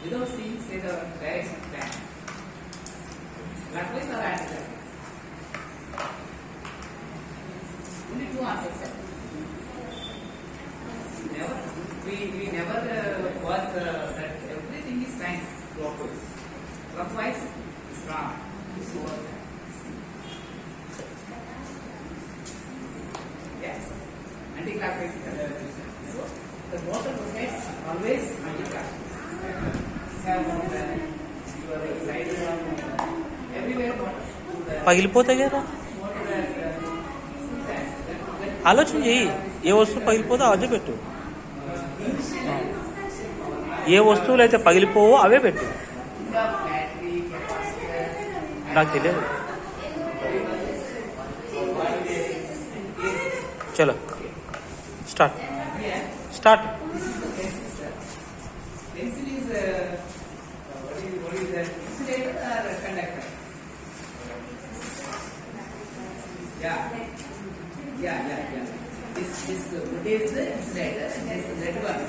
without seeing, say the direction plan. Clockwise or anti-clockwise? Only two answers, sir. Never, we never was that everything is science. Clockwise. Clockwise is wrong. It's over. Yes. Anti-clockwise is so the motor rotates always anti-clockwise. Your side everywhere motor. పగిలిపోతాయి కదా. ఆలోచన చెయ్యి, ఏ వస్తువు పగిలిపోతే అదే పెట్టు. ఏ వస్తువులు అయితే పగిలిపోవో అవే పెట్టు. నాకు తెలియదు. చలో start start. Pencil is what is that? Insulator or conductor? Yeah. This rotates the insulator and this red one.